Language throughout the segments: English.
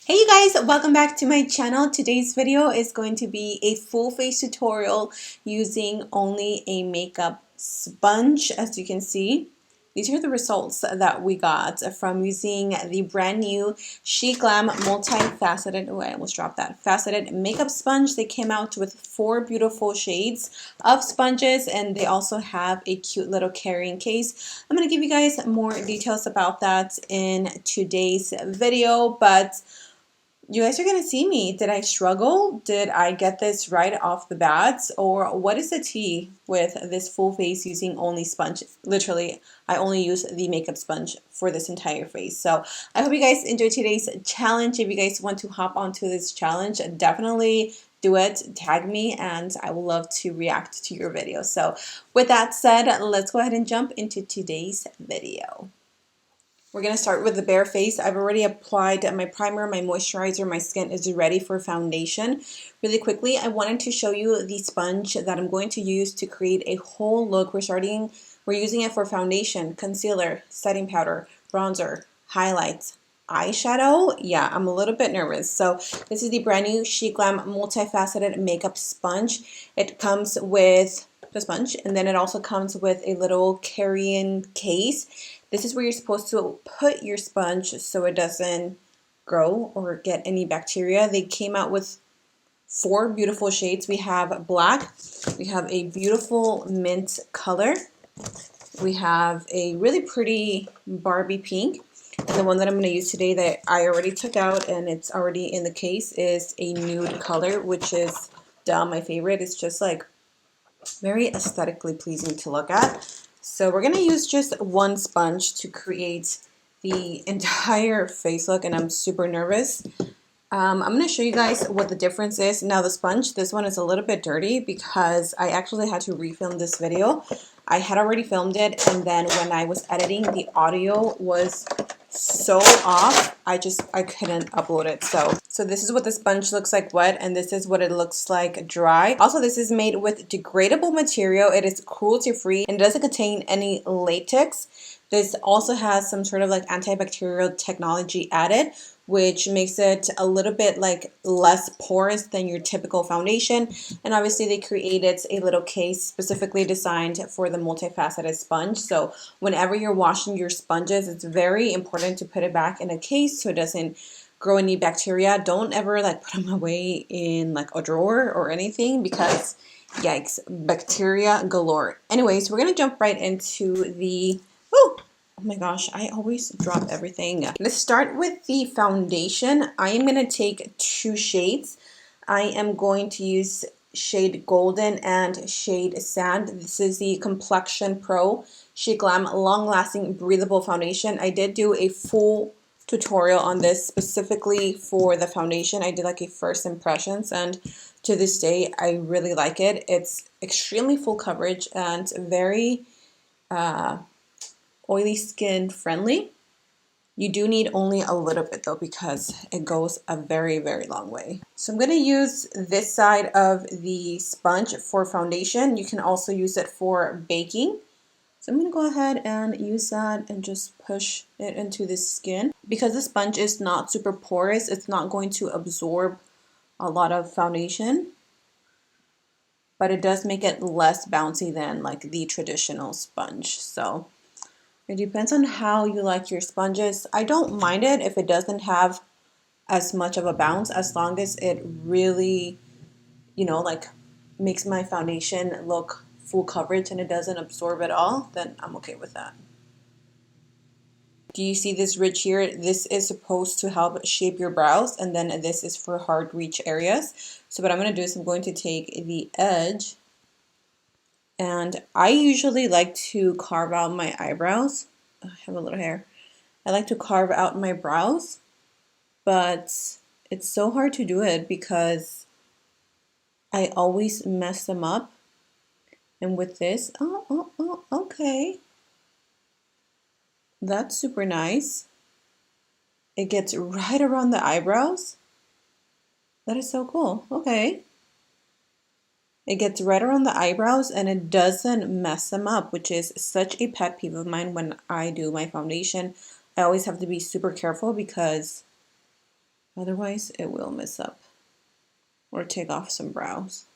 Hey you guys, welcome back to my channel. Today's video is going to be a full face tutorial using only a makeup sponge. As you can see, these are the results that we got from using the brand new Sheglam multifaceted, oh I almost dropped that, faceted makeup sponge. They came out with 4 beautiful shades of sponges, and they also have a cute little carrying case. I'm going to give you guys more details about that in today's video, but you guys are going to see me. Did I struggle? Did I get this right off the bat? Or what is the tea with this full face using only sponge? Literally, I only use the makeup sponge for this entire face. So I hope you guys enjoyed today's challenge. If you guys want to hop onto this challenge, definitely do it. Tag me and I will love to react to your video. So with that said, let's go ahead and jump into today's video. We're going to start with the bare face. I've already applied my primer, my moisturizer, my skin is ready for foundation. Really quickly, I wanted to show you the sponge that I'm going to use to create a whole look. We're using it for foundation, concealer, setting powder, bronzer, highlights, eyeshadow. Yeah, I'm a little bit nervous. So this is the brand new Sheglam multifaceted makeup sponge. It comes with the sponge, and then it also comes with a little carrying case. This is where you're supposed to put your sponge so it doesn't grow or get any bacteria. They came out with 4 beautiful shades. We have black, we have a beautiful mint color, we have a really pretty Barbie pink, and the one that I'm going to use today that I already took out and it's already in the case is a nude color, which is my favorite. It's just like very aesthetically pleasing to look at. So we're going to use just one sponge to create the entire face look, and I'm super nervous. I'm going to show you guys what the difference is. Now the sponge, this one is a little bit dirty because I actually had to refilm this video. I had already filmed it, and then when I was editing, the audio was so off, I couldn't upload it. So this is what the sponge looks like wet, and this is what it looks like dry. Also, this is made with degradable material. It is cruelty free and doesn't contain any latex. This also has some sort of like antibacterial technology added, which makes it a little bit like less porous than your typical foundation. And obviously they created a little case specifically designed for the multifaceted sponge. So whenever you're washing your sponges, it's very important to put it back in a case so it doesn't grow any bacteria. Don't ever like put them away in like a drawer or anything because yikes, bacteria galore. Anyways, we're gonna jump right into the oh my gosh, I always drop everything. Let's start with the foundation. I am going to take 2 shades. I am going to use shade Golden and shade Sand. This is the Complexion Pro Sheglam Long Lasting Breathable Foundation. I did do a full tutorial on this specifically for the foundation. I did like a first impressions, and to this day I really like it. It's extremely full coverage and very oily skin friendly. You do need only a little bit though because it goes a very, very long way. So I'm going to use this side of the sponge for foundation. You can also use it for baking. So I'm going to go ahead and use that and just push it into the skin. Because the sponge is not super porous, it's not going to absorb a lot of foundation, but it does make it less bouncy than like the traditional sponge. So it depends on how you like your sponges. I don't mind it if it doesn't have as much of a bounce, as long as it really, you know, like makes my foundation look full coverage and it doesn't absorb at all, then I'm okay with that. Do you see this ridge here? This is supposed to help shape your brows, and then this is for hard reach areas. So what I'm going to do is I'm going to take the edge, and I usually like to carve out my eyebrows. I have a little hair. I like to carve out my brows, but it's so hard to do it because I always mess them up. And with this, okay. That's super nice. It gets right around the eyebrows. That is so cool. Okay. It gets right around the eyebrows and it doesn't mess them up, which is such a pet peeve of mine when I do my foundation. I always have to be super careful because Otherwise, it will mess up or take off some brows.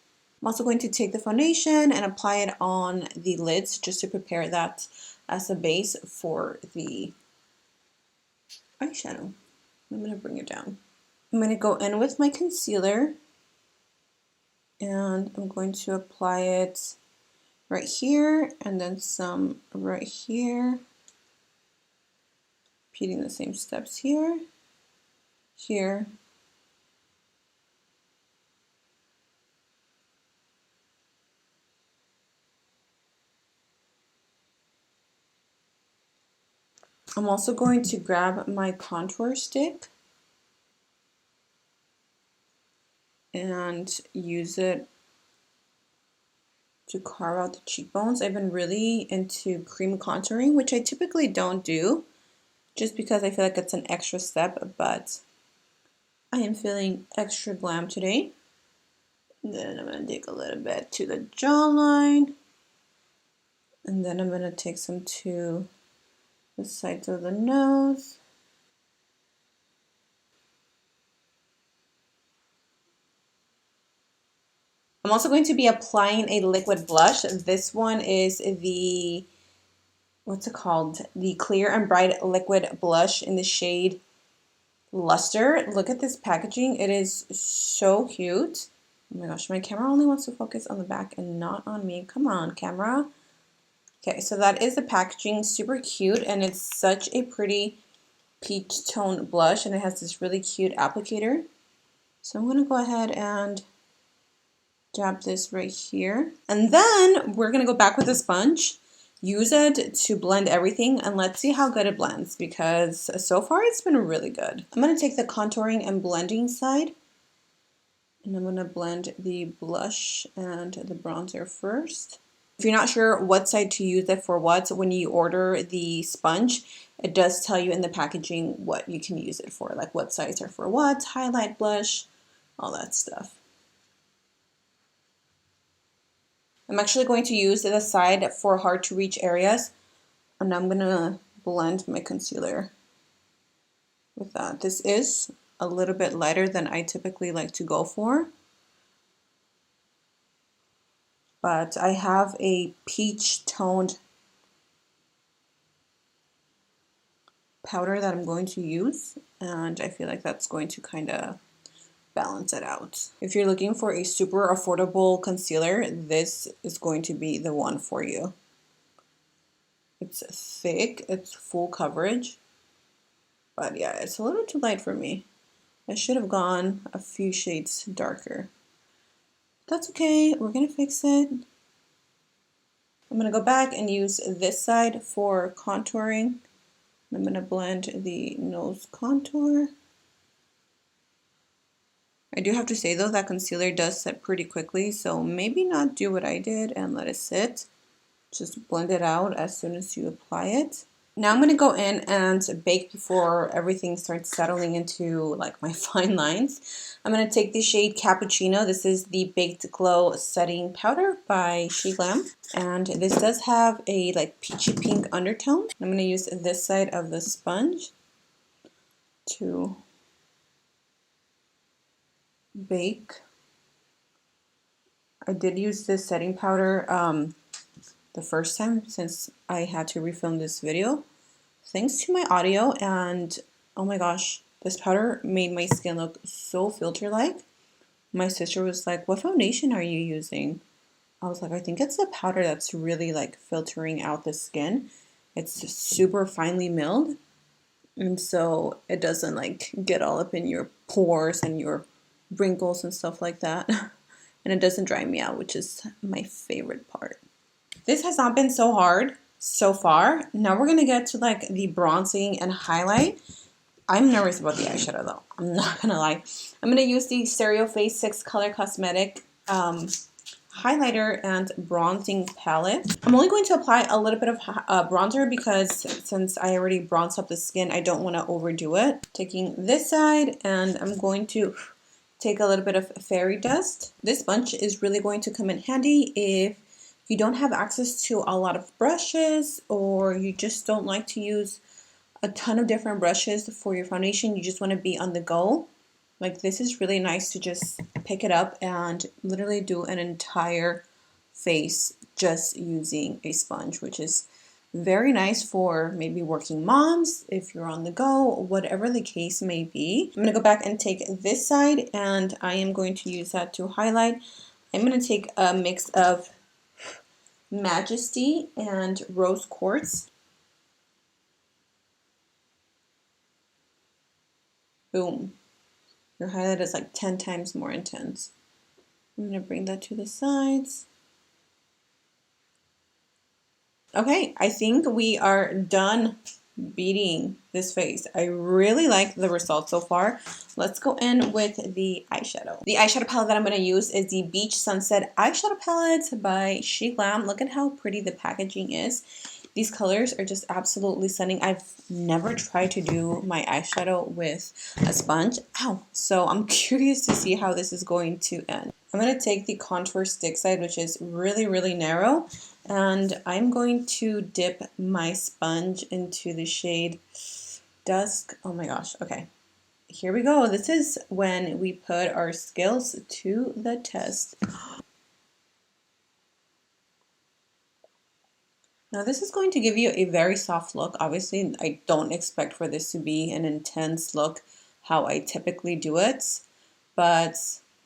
I'm also going to take the foundation and apply it on the lids just to prepare that as a base for the eyeshadow. I'm going to bring it down. I'm going to go in with my concealer and I'm going to apply it right here and then some right here. Repeating the same steps here, here, I'm also going to grab my contour stick and use it to carve out the cheekbones. I've been really into cream contouring, which I typically don't do just because I feel like it's an extra step, but I am feeling extra glam today. And then I'm going to take a little bit to the jawline, and then I'm going to take some to the sides of the nose. I'm also going to be applying a liquid blush. This one is the, what's it called? The Clear and Bright Liquid Blush in the shade Luster. Look at this packaging. It is so cute. Oh my gosh, my camera only wants to focus on the back and not on me. Come on, camera. Okay, so that is the packaging. Super cute, and it's such a pretty peach tone blush, and it has this really cute applicator. So I'm going to go ahead and dab this right here. And then we're going to go back with a sponge, use it to blend everything, and let's see how good it blends, because so far it's been really good. I'm going to take the contouring and blending side, and I'm going to blend the blush and the bronzer first. If you're not sure what side to use it for what, when you order the sponge, it does tell you in the packaging what you can use it for, like what sides are for what, highlight, blush, all that stuff. I'm actually going to use the side for hard to reach areas, and I'm going to blend my concealer with that. This is a little bit lighter than I typically like to go for, but I have a peach toned powder that I'm going to use, and I feel like that's going to kind of balance it out. If you're looking for a super affordable concealer, this is going to be the one for you. It's thick, it's full coverage, but yeah, it's a little too light for me. I should have gone a few shades darker. That's okay, we're gonna fix it. I'm gonna go back and use this side for contouring. I'm gonna blend the nose contour. I do have to say though that concealer does set pretty quickly, so maybe not do what I did and let it sit. Just blend it out as soon as you apply it. Now I'm going to go in and bake before everything starts settling into like my fine lines. I'm going to take the shade Cappuccino. This is the Baked Glow Setting Powder by Sheglam. And this does have a like peachy pink undertone. I'm going to use this side of the sponge to bake. I did use this setting powder the first time since I had to refilm this video. Thanks to my audio, and oh my gosh, this powder made my skin look so filter-like. My sister was like, "What foundation are you using?" I was like, "I think it's the powder that's really like filtering out the skin. It's super finely milled, and so it doesn't like get all up in your pores and your wrinkles and stuff like that." And it doesn't dry me out, which is my favorite part. This has not been so hard so far. Now we're gonna get to like the bronzing and highlight. I'm nervous about the eyeshadow though, I'm not gonna lie. I'm gonna use the Stereo Face 6 Color Cosmetic highlighter and bronzing palette. I'm only going to apply a little bit of bronzer because since I already bronzed up the skin, I don't want to overdo it. Taking this side, and I'm going to take a little bit of fairy dust. This sponge is really going to come in handy if you don't have access to a lot of brushes, or you just don't like to use a ton of different brushes for your foundation. You just want to be on the go. Like this is really nice to just pick it up and literally do an entire face just using a sponge, which is very nice for maybe working moms, if you're on the go, whatever the case may be. I'm going to go back and take this side and I am going to use that to highlight. I'm going to take a mix of Majesty and Rose Quartz. Boom. Your highlight is like 10 times more intense. I'm going to bring that to the sides. Okay, I think we are done beating this face. I really like the results so far. Let's go in with the eyeshadow. The eyeshadow palette that I'm going to use is the Beach Sunset Eyeshadow Palette by Sheglam. Look at how pretty the packaging is. These colors are just absolutely stunning. I've never tried to do my eyeshadow with a sponge. Ow! So I'm curious to see how this is going to end. I'm going to take the contour stick side, which is really, really narrow, and I'm going to dip my sponge into the shade Dusk. Oh my gosh, okay. Here we go. This is when we put our skills to the test. Now this is going to give you a very soft look. Obviously, I don't expect for this to be an intense look how I typically do it, but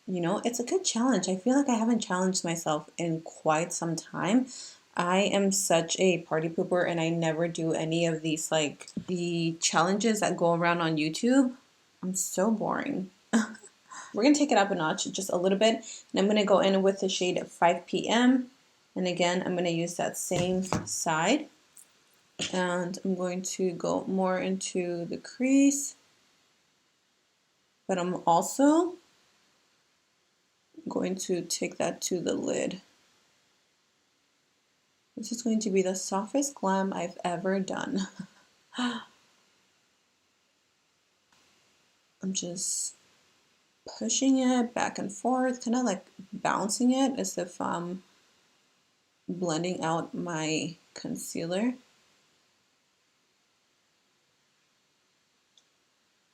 you know, it's a good challenge. I feel like I haven't challenged myself in quite some time. I am such a party pooper and I never do any of these, like the challenges that go around on YouTube. I'm so boring. We're going to take it up a notch just a little bit, and I'm going to go in with the shade 5 p.m. And again, I'm going to use that same side, and I'm going to go more into the crease, but I'm also going to take that to the lid. This is going to be the softest glam I've ever done. I'm just pushing it back and forth, kind of like bouncing it as if I'm blending out my concealer.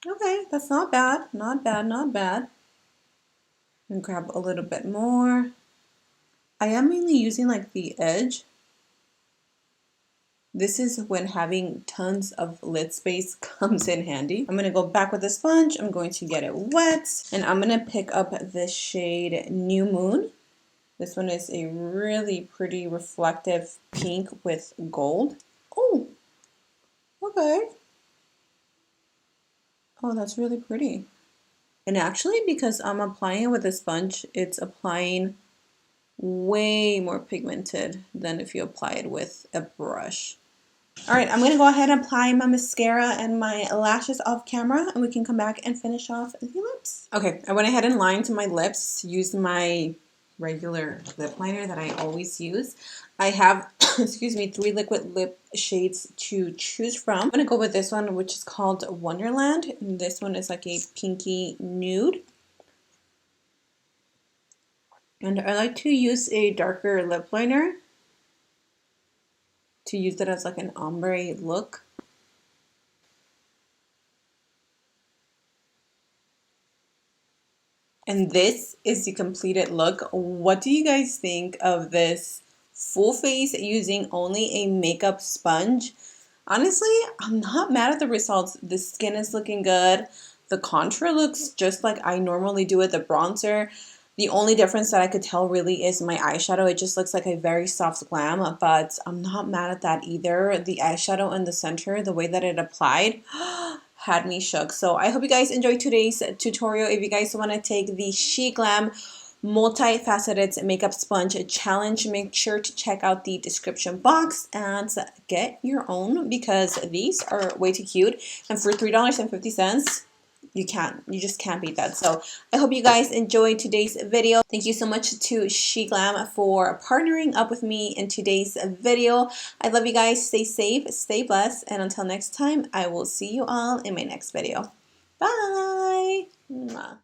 Okay, that's not bad, not bad, not bad. And grab a little bit more. I am mainly using like the edge. This is when having tons of lid space comes in handy. I'm going to go back with the sponge. I'm going to get it wet. And I'm going to pick up the shade New Moon. This one is a really pretty reflective pink with gold. Oh, okay. Oh, that's really pretty. And actually, because I'm applying it with a sponge, it's applying way more pigmented than if you apply it with a brush. All right, I'm going to go ahead and apply my mascara and my lashes off camera, and we can come back and finish off the lips. Okay, I went ahead and lined my lips, used my regular lip liner that I always use. I have, excuse me, 3 liquid lip shades to choose from. I'm going to go with this one, which is called Wonderland. And this one is like a pinky nude. And I like to use a darker lip liner to use it as like an ombre look. And this is the completed look. What do you guys think of this full face using only a makeup sponge? Honestly, I'm not mad at the results. The skin is looking good. The contour looks just like I normally do with the bronzer. The only difference that I could tell really is my eyeshadow. It just looks like a very soft glam, but I'm not mad at that either. The eyeshadow in the center, the way that it applied, had me shook. So I hope you guys enjoyed today's tutorial. If you guys want to take the Sheglam multifaceted makeup sponge challenge, make sure to check out the description box and get your own, because these are way too cute. And for $3.50, you just can't beat that. So I hope you guys enjoyed today's video. Thank you so much to Sheglam for partnering up with me in today's video. I love you guys. Stay safe, stay blessed, and until next time, I will see you all in my next video. Bye. Mwah.